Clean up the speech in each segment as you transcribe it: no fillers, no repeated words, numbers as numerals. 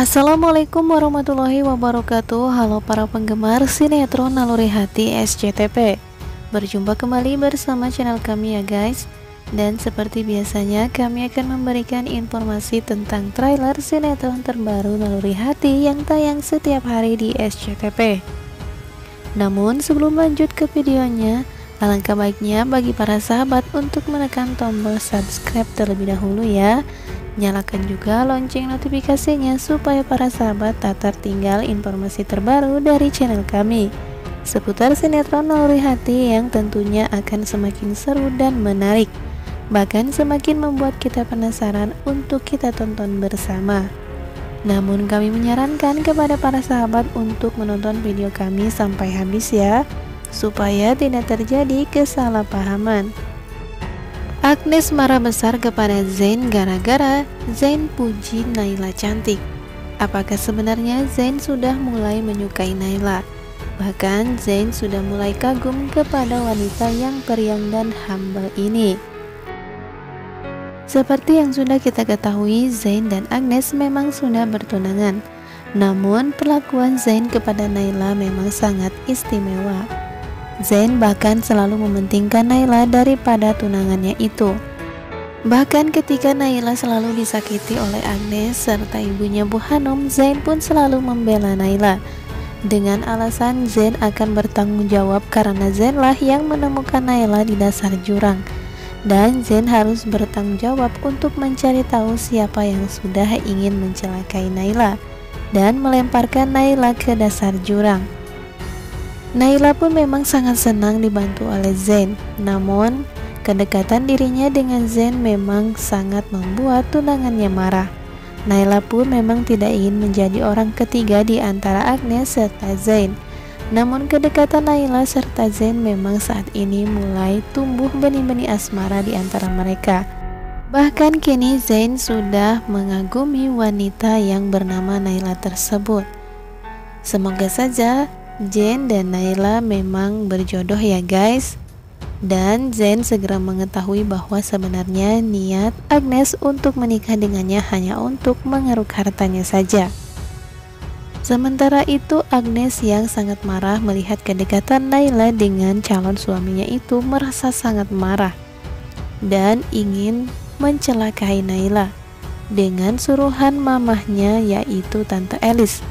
Assalamualaikum warahmatullahi wabarakatuh. Halo para penggemar sinetron Naluri Hati SCTV. Berjumpa kembali bersama channel kami ya guys. Dan seperti biasanya kami akan memberikan informasi tentang trailer sinetron terbaru Naluri Hati yang tayang setiap hari di SCTV. Namun sebelum lanjut ke videonya, alangkah baiknya bagi para sahabat untuk menekan tombol subscribe terlebih dahulu ya. Nyalakan juga lonceng notifikasinya supaya para sahabat tak tertinggal informasi terbaru dari channel kami seputar sinetron Naluri Hati yang tentunya akan semakin seru dan menarik, bahkan semakin membuat kita penasaran untuk kita tonton bersama. Namun kami menyarankan kepada para sahabat untuk menonton video kami sampai habis ya, supaya tidak terjadi kesalahpahaman. Agnes marah besar kepada Zain gara-gara Zain puji Naila cantik. Apakah sebenarnya Zain sudah mulai menyukai Naila? Bahkan Zain sudah mulai kagum kepada wanita yang periang dan humble ini. Seperti yang sudah kita ketahui, Zain dan Agnes memang sudah bertunangan. Namun perlakuan Zain kepada Naila memang sangat istimewa. Zain bahkan selalu mementingkan Naila daripada tunangannya itu. Bahkan ketika Naila selalu disakiti oleh Agnes serta ibunya Bu Hanum, Zain pun selalu membela Naila dengan alasan Zain akan bertanggung jawab karena Zainlah yang menemukan Naila di dasar jurang, dan Zain harus bertanggung jawab untuk mencari tahu siapa yang sudah ingin mencelakai Naila dan melemparkan Naila ke dasar jurang. Naila pun memang sangat senang dibantu oleh Zain, namun kedekatan dirinya dengan Zain memang sangat membuat tunangannya marah. Naila pun memang tidak ingin menjadi orang ketiga di antara Agnes serta Zain. Namun kedekatan Naila serta Zain memang saat ini mulai tumbuh benih-benih asmara di antara mereka. Bahkan kini Zain sudah mengagumi wanita yang bernama Naila tersebut. Semoga saja Zain dan Naila memang berjodoh ya guys, dan Zain segera mengetahui bahwa sebenarnya niat Agnes untuk menikah dengannya hanya untuk mengeruk hartanya saja. Sementara itu Agnes yang sangat marah melihat kedekatan Naila dengan calon suaminya itu merasa sangat marah dan ingin mencelakai Naila dengan suruhan mamahnya yaitu Tante Elis.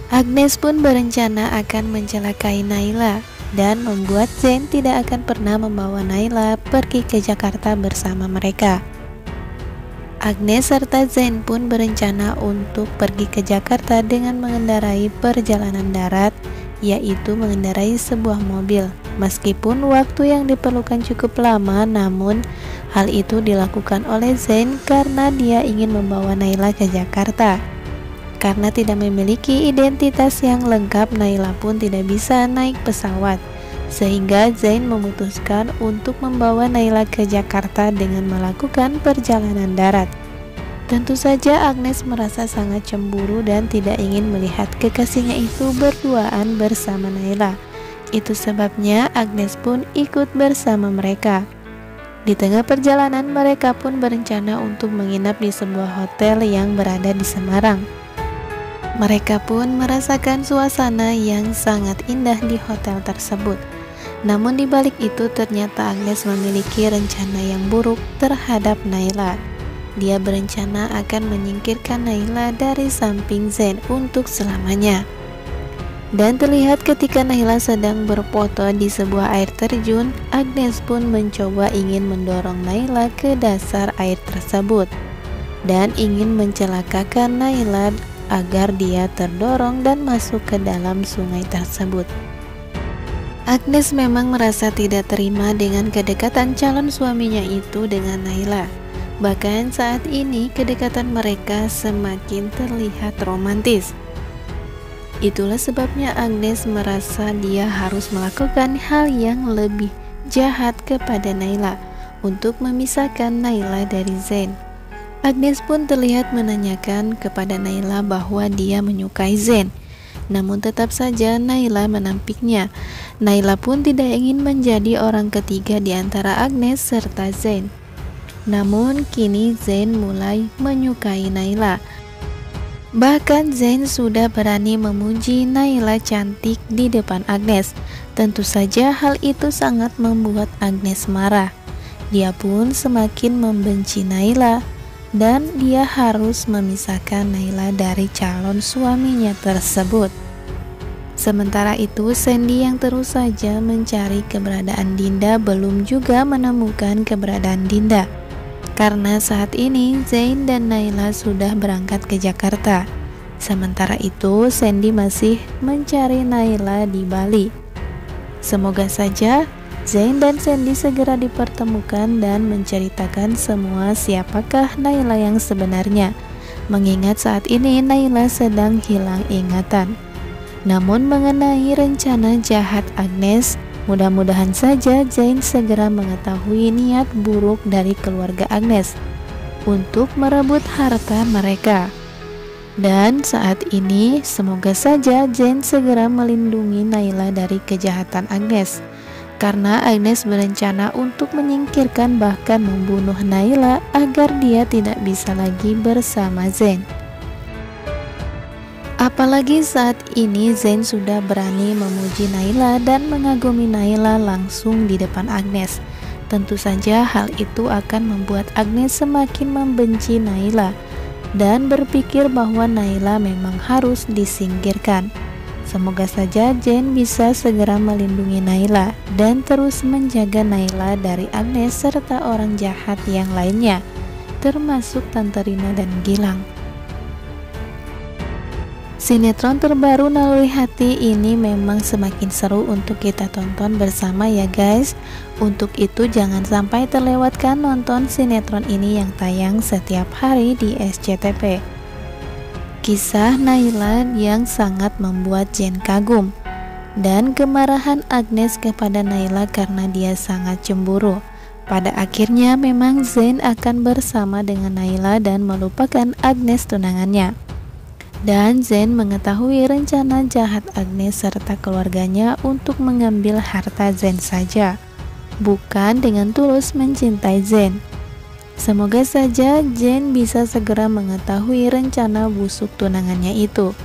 Agnes pun berencana akan mencelakai Naila dan membuat Zain tidak akan pernah membawa Naila pergi ke Jakarta bersama mereka. Agnes serta Zain pun berencana untuk pergi ke Jakarta dengan mengendarai perjalanan darat, yaitu mengendarai sebuah mobil. Meskipun waktu yang diperlukan cukup lama, namun hal itu dilakukan oleh Zain karena dia ingin membawa Naila ke Jakarta. Karena tidak memiliki identitas yang lengkap, Naila pun tidak bisa naik pesawat, sehingga Zain memutuskan untuk membawa Naila ke Jakarta dengan melakukan perjalanan darat. Tentu saja Agnes merasa sangat cemburu dan tidak ingin melihat kekasihnya itu berduaan bersama Naila. Itu sebabnya Agnes pun ikut bersama mereka. Di tengah perjalanan mereka pun berencana untuk menginap di sebuah hotel yang berada di Semarang. Mereka pun merasakan suasana yang sangat indah di hotel tersebut. Namun di balik itu ternyata Agnes memiliki rencana yang buruk terhadap Naila. Dia berencana akan menyingkirkan Naila dari samping Zain untuk selamanya. Dan terlihat ketika Naila sedang berfoto di sebuah air terjun, Agnes pun mencoba ingin mendorong Naila ke dasar air tersebut dan ingin mencelakakan Naila agar dia terdorong dan masuk ke dalam sungai tersebut. Agnes memang merasa tidak terima dengan kedekatan calon suaminya itu dengan Naila. Bahkan saat ini kedekatan mereka semakin terlihat romantis. Itulah sebabnya Agnes merasa dia harus melakukan hal yang lebih jahat kepada Naila untuk memisahkan Naila dari Zain. Agnes pun terlihat menanyakan kepada Naila bahwa dia menyukai Zain. Namun tetap saja Naila menampiknya. Naila pun tidak ingin menjadi orang ketiga di antara Agnes serta Zain. Namun kini Zain mulai menyukai Naila. Bahkan Zain sudah berani memuji Naila cantik di depan Agnes. Tentu saja hal itu sangat membuat Agnes marah. Dia pun semakin membenci Naila dan dia harus memisahkan Naila dari calon suaminya tersebut. Sementara itu, Sandy yang terus saja mencari keberadaan Dinda belum juga menemukan keberadaan Dinda. Karena saat ini Zain dan Naila sudah berangkat ke Jakarta. Sementara itu, Sandy masih mencari Naila di Bali. Semoga saja Zain dan Sandy segera dipertemukan dan menceritakan semua siapakah Naila yang sebenarnya. Mengingat saat ini Naila sedang hilang ingatan. Namun mengenai rencana jahat Agnes, mudah-mudahan saja Zain segera mengetahui niat buruk dari keluarga Agnes untuk merebut harta mereka. Dan saat ini semoga saja Zain segera melindungi Naila dari kejahatan Agnes, karena Agnes berencana untuk menyingkirkan bahkan membunuh Naila agar dia tidak bisa lagi bersama Zain. Apalagi saat ini Zain sudah berani memuji Naila dan mengagumi Naila langsung di depan Agnes. Tentu saja hal itu akan membuat Agnes semakin membenci Naila dan berpikir bahwa Naila memang harus disingkirkan. Semoga saja Zain bisa segera melindungi Naila dan terus menjaga Naila dari Agnes serta orang jahat yang lainnya, termasuk Tante Rina dan Gilang. Sinetron terbaru Naluri Hati ini memang semakin seru untuk kita tonton bersama ya guys. Untuk itu jangan sampai terlewatkan nonton sinetron ini yang tayang setiap hari di SCTV. Kisah Naila yang sangat membuat Zain kagum, dan kemarahan Agnes kepada Naila karena dia sangat cemburu. Pada akhirnya memang Zain akan bersama dengan Naila dan melupakan Agnes tunangannya. Dan Zain mengetahui rencana jahat Agnes serta keluarganya untuk mengambil harta Zain saja, bukan dengan tulus mencintai Zain. Semoga saja Zain bisa segera mengetahui rencana busuk tunangannya itu.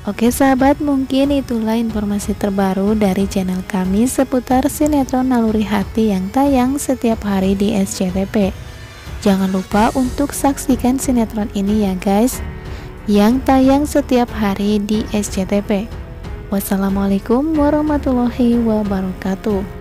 Oke sahabat, mungkin itulah informasi terbaru dari channel kami seputar sinetron Naluri Hati yang tayang setiap hari di SCTV. Jangan lupa untuk saksikan sinetron ini ya guys, yang tayang setiap hari di SCTV. Wassalamualaikum warahmatullahi wabarakatuh.